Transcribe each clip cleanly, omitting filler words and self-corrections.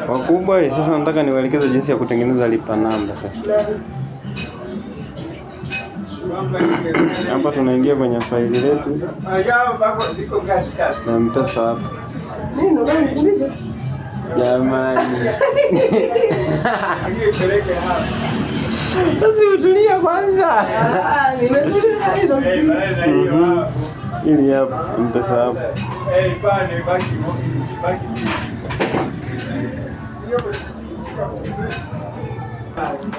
Wakubwa. Sasa nataka niwaelekeze jinsi ya kutengeneza lipa namba. Sasa hapa tunaingia kwenye faili letu na M-Pesa hapa. Jamani. Sasa utulia kwanza. Ili hapa M-Pesa hapa.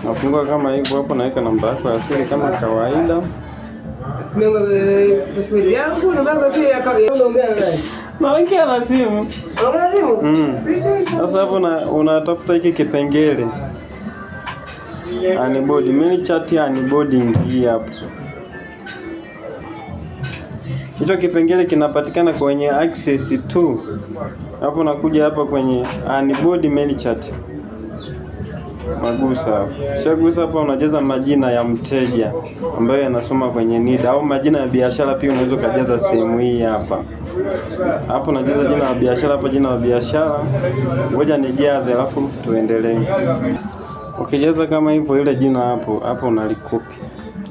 Nafungua kama hivyo hapo, naweka namba yako ya siri kama kawaida. Password yangu na namba siri ya kawaida. Unaongea na nani? Naongea na simu. Unaongea na simu? Sasa hapo unatafuta hiki kipengele. Unboard, mimi chat ya unboarding hii hapo. Hicho kipengele kinapatikana kwenye access to. Hapo nakuja hapa kwenye unboard mail chat. Magusa hapo. Shagusa hapa unajaza majina ya mteja ambayo yanasoma kwenye NIDA au majina ya biashara pia unaweza kujaza sehemu hii hapa. Hapo unajaza jina la biashara hapa, jina la biashara. Ngoja nijaze alafu tuendelee. Ukijaza kama hivyo ile jina hapo unalikopi.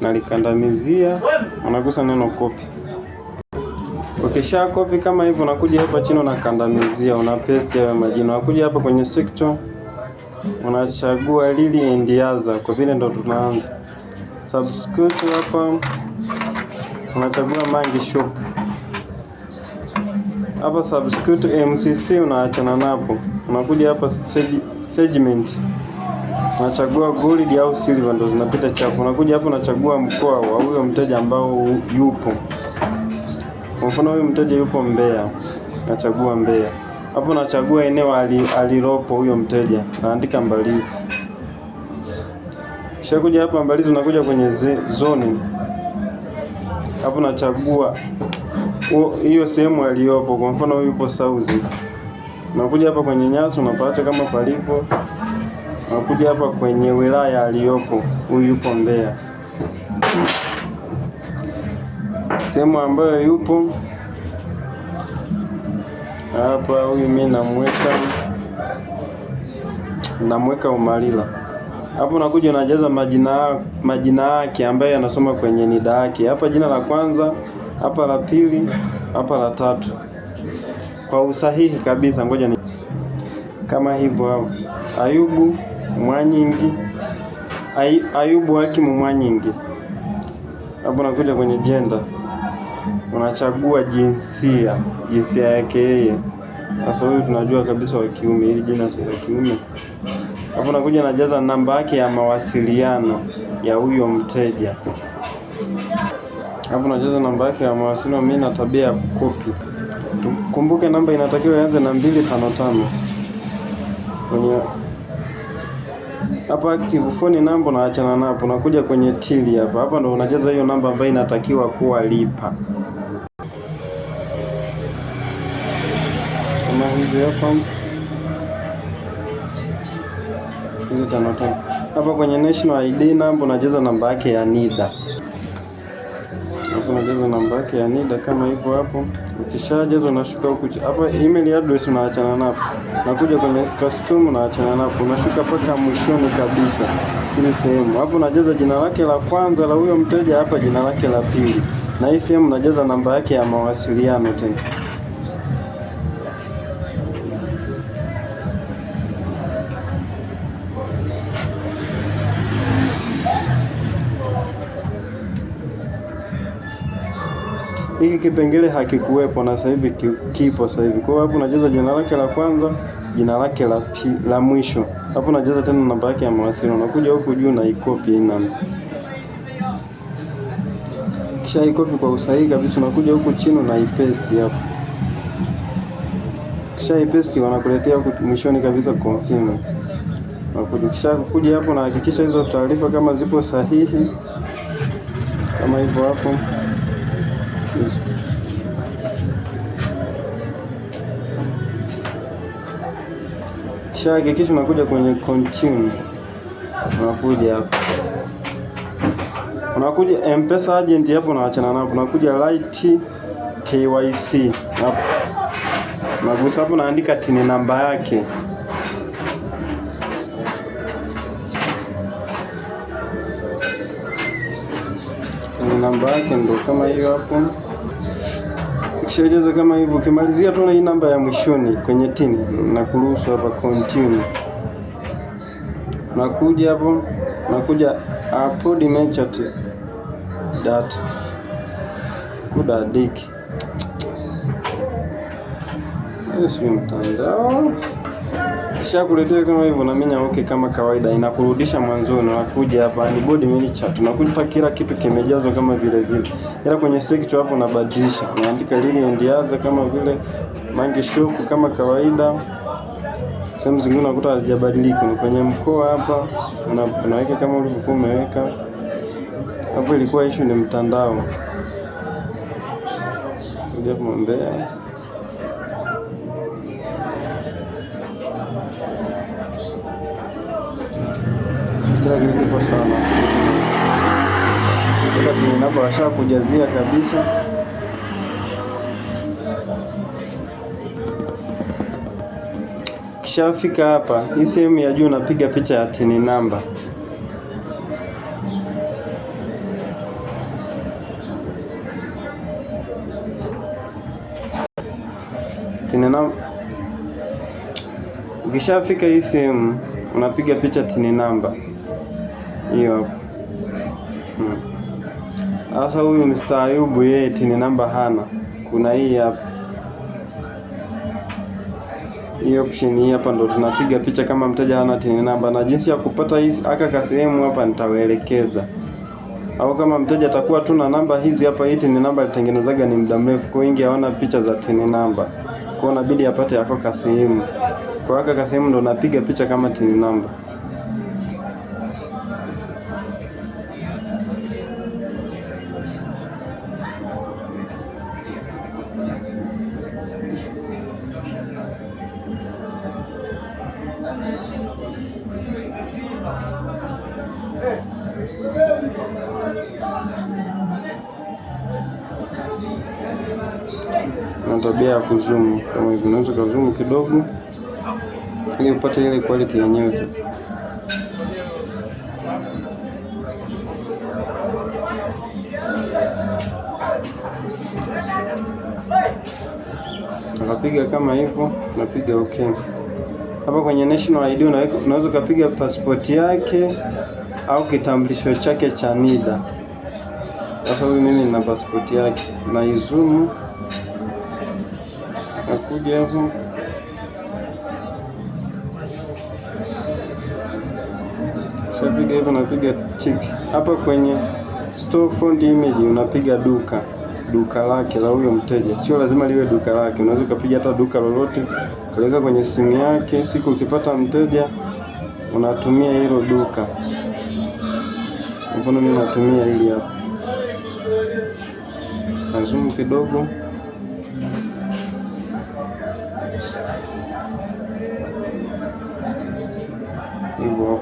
Nalikandamizia, unagusa neno copy. Ukisha copy kama hivyo unakuja hapa chini unakandamizia, una paste ya majina. Unakuja hapa kwenye sector unachagua Lili and Yaza, kwa vile ndo tunaanza. Subscribe hapa unachagua Mangi Shop. Hapa subscribe MCC unaachana napo. Unakuja hapa segment. Unachagua gold au silver, ndo zinapita chapu. Unakuja hapa unachagua mkoa wa huyo mteja ambao yupo. Kwa mfano huyo mteja yupo Mbeya. Nachagua Mbeya. Hapo nachagua eneo alilopo huyo mteja. Naandika Mbalizi. Kisha kuja hapa Mbalizi unakuja kwenye zone. Hapo nachagua hiyo sehemu aliyopo. Kwa mfano huyu yupo South. Unakuja hapa kwenye Nyasu unapata kama palipo. Unakuja hapa kwenye wilaya aliyopo. Huyu yupo Mbeya. Sehemu ambayo yupo hapa, huyu mimi namweka Umalila. Hapo unakuja unajaza majina yake ambayo yanasoma kwenye NIDA yake. Hapa jina la kwanza, hapa la pili, hapa la tatu. Kwa usahihi kabisa, ngoja ni kama hivyo hapo. Ayubu Mwanyingi. Ayubu Hakimu Mwanyingi. Hapo unakuja kwenye gender. Unachagua jinsia yake yeye. Sasa huyu tunajua kabisa wa kiume, hili jina si la kiume. Hapo unakuja unajaza namba yake ya mawasiliano ya huyo mteja. Hapo unajaza namba yake ya mawasiliano, mimi na tabia ya copy. Kumbuke namba inatakiwa ianze na 255. Kwenye hapa active phone number naachana napo, unakuja kwenye till hapa. Hapa ndo unajaza hiyo namba ambayo inatakiwa kuwa lipa. Kama hivi hapa. Hapa kwenye national ID number unajaza namba yake ya NIDA. Hapo unajaza namba yake ya NIDA kama hivyo hapo. Ukishajaza unashuka huku hapa email address unaachana napo. Nakuja kwenye custom unaachana napo. Unashuka mpaka mwishoni kabisa ile sehemu. Hapo unajaza jina lake la kwanza la huyo mteja, hapa jina lake la pili. Na hii sehemu unajaza namba yake ya mawasiliano tena. Hiki kipengele hakikuwepo na sasa hivi kipo sasa hivi. Kwa hiyo hapo unajaza jina lake la kwanza, jina lake la mwisho. Hapo unajaza tena namba yake ya mawasiliano. Unakuja huku juu na ikopi hii namba. Kisha ikopi kwa usahihi kabisa, unakuja huku chini na ipaste hapo. Kisha ipaste wanakuletea huku mwishoni kabisa confirm. Unakuja kisha kuja hapo na hakikisha hizo taarifa kama zipo sahihi. Kama hivyo hapo. Kisha hakikisha unakuja kwenye continue. Unakuja hapo. Unakuja M-Pesa agent hapo unaachana napo. Unakuja light KYC hapo. Unagusa hapo unaandika TIN namba yake Namba yake ndo kama hiyo hapo. Ukishajaza kama hivyo, ukimalizia tu na hii namba ya mwishoni kwenye tini na kuruhusu hapa continue. Nakuja hapo, nakuja upload message data kuda diki. Yesu mtandao. Kisha kuletea kama hivyo na mimi okay, kama kawaida inakurudisha mwanzoni. Unakuja hapa ni body manager, tunakuta kila kitu kimejazwa kama vile vile, ila kwenye section hapo unabadilisha, unaandika lili ndiaza kama vile Mangi Shop kama kawaida. Sehemu zingine unakuta hazijabadilika. Kwenye mkoa hapa unaweka kama ulivyokuwa umeweka hapo. Ilikuwa issue ni mtandao. Kuja Mbeya. Kila kitu kipo sana. Kila tunapowasha kujazia kabisa. Kishafika hapa, hii sehemu ya juu unapiga picha ya tini namba. Tini namba. Ukishafika hii sehemu unapiga picha tini namba hiyo hapo. Sasa huyu Mr. Ayubu yeye tini namba hana. Kuna hii hapa, hii option hii hapa ndo tunapiga picha kama mteja hana tini namba, na jinsi ya kupata hii aka sehemu hapa nitawaelekeza. Au kama mteja atakuwa tu na namba hizi hapa, hii tini namba alitengenezaga ni muda mrefu, kwa wingi haona picha za tini namba, kwa inabidi apate yako ka sehemu. Kwa aka sehemu ndo napiga picha kama tini namba. Na tabia ya kuzoom kama hivi, unaweza kuzoom kidogo ili upate ile quality yenyewe. Sasa tunapiga kama hivyo, tunapiga okay. Hapa kwenye national ID unaweza kupiga passport yake au kitambulisho chake cha NIDA. Sasa huyu mimi nina passport yake, na izoom nakuja hapo, shapiga hivyo, napiga tick hapa kwenye store font image, unapiga duka lake la huyo mteja. Sio lazima liwe duka lake, unaweza kupiga hata duka lolote kaweka kwenye simu yake. Siku ukipata mteja unatumia hilo duka. Mfano mimi natumia hili hapa, na zoom kidogo hivyo.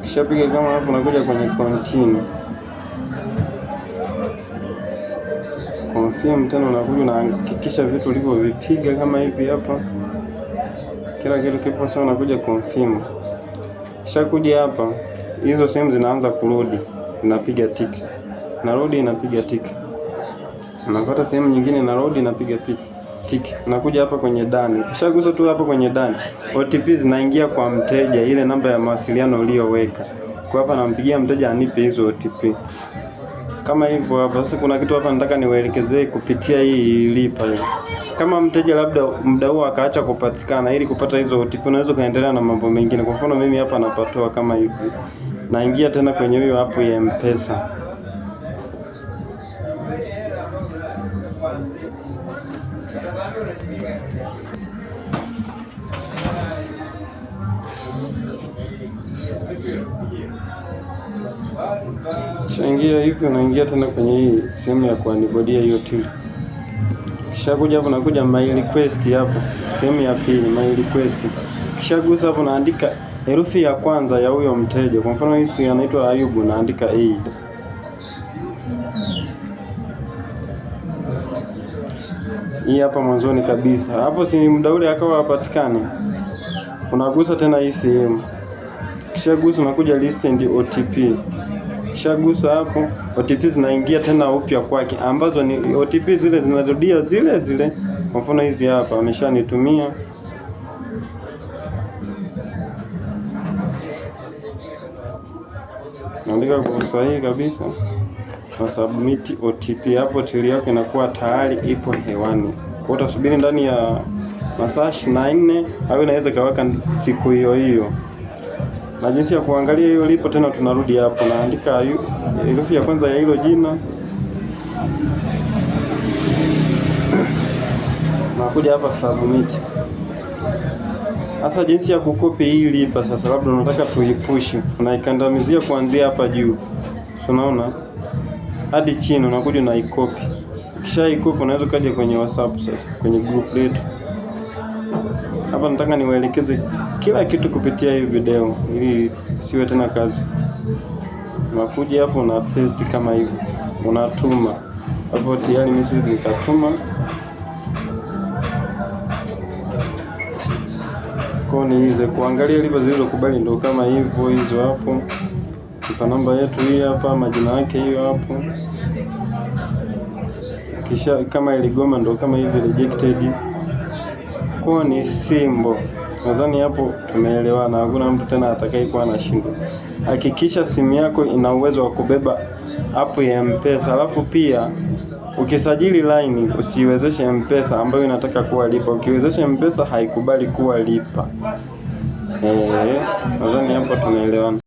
Kishapiga kama hapo, nakuja kwenye continue, confirm tena, unakuja unahakikisha vitu ulivyovipiga kama hivi hapa, kila kitu kipo sawa, unakuja confirm. Kisha kuja hapa, hizo sehemu zinaanza kurudi, inapiga tick, narudi inapiga tick, unapata sehemu nyingine narudi inapiga tick. Unakuja hapa kwenye done, kisha gusa tu hapa kwenye done, OTP zinaingia kwa mteja, ile namba ya mawasiliano uliyoweka. Kwa hapa nampigia mteja anipe hizo OTP kama hivyo hapa. Sasa kuna kitu hapa nataka niwaelekezee kupitia hii lipa hii. Kama mteja labda muda huo akaacha kupatikana, ili kupata hizo OTP unaweza kaendelea na mambo mengine. Kwa mfano mimi hapa napatoa kama hivi, naingia tena kwenye hiyo hapo ya M-Pesa. Kishaingia hivi, unaingia tena kwenye hii sehemu ya kuanibodia hiyo till. Kisha kuja hapo, nakuja my request hapo, sehemu ya pili my request. Kisha gusa hapo, naandika herufi ya kwanza ya huyo mteja. Kwa mfano hii anaitwa Ayubu, naandika A. Hii hapa mwanzoni kabisa. Hapo si muda ule akawa hapatikane. unagusa tena hii sehemu. Kishagusa unakuja list and OTP. Kishagusa hapo, OTP zinaingia tena upya kwake, ambazo ni OTP zile zinarudia zile zile. Kwa mfano hizi hapa ameshanitumia, naandika kwa usahihi kabisa na submit OTP. Hapo tili yako inakuwa tayari ipo hewani. Kwa utasubiri ndani ya masaa 24 au inaweza kawaka siku hiyo hiyo. Na jinsi ya kuangalia hiyo lipo tena, tunarudi hapo, naandika herufi ya kwanza ya hilo jina, nakuja hapa submit. Sasa jinsi ya kukopi hii lipa sasa, labda unataka tuipush, unaikandamizia kuanzia hapa juu, unaona, hadi chini, unakuja na ikopi. Kisha ikopi unaweza kaja kwenye WhatsApp sasa, kwenye group letu. Hapa nataka niwaelekeze kila kitu kupitia hii video ili siwe tena kazi. Unakuja hapo una paste kama hivyo, unatuma hapo, tayari message nikatuma. Kwa niize kuangalia lipo zilizokubali, ndio kama hivyo hizo hapo. Kwa namba yetu hii hapa, majina yake hiyo hapo. Kisha kama iligoma ndio kama hivi rejected. Kwa ni simbo. Nadhani hapo tumeelewana, hakuna mtu tena atakayekuwa anashindwa. Hakikisha simu yako ina uwezo wa kubeba app ya M-Pesa. Alafu pia ukisajili line usiwezeshe M-Pesa ambayo inataka kuwa lipa. Ukiwezesha M-Pesa haikubali kuwa lipa. Nadhani hapo tumeelewana.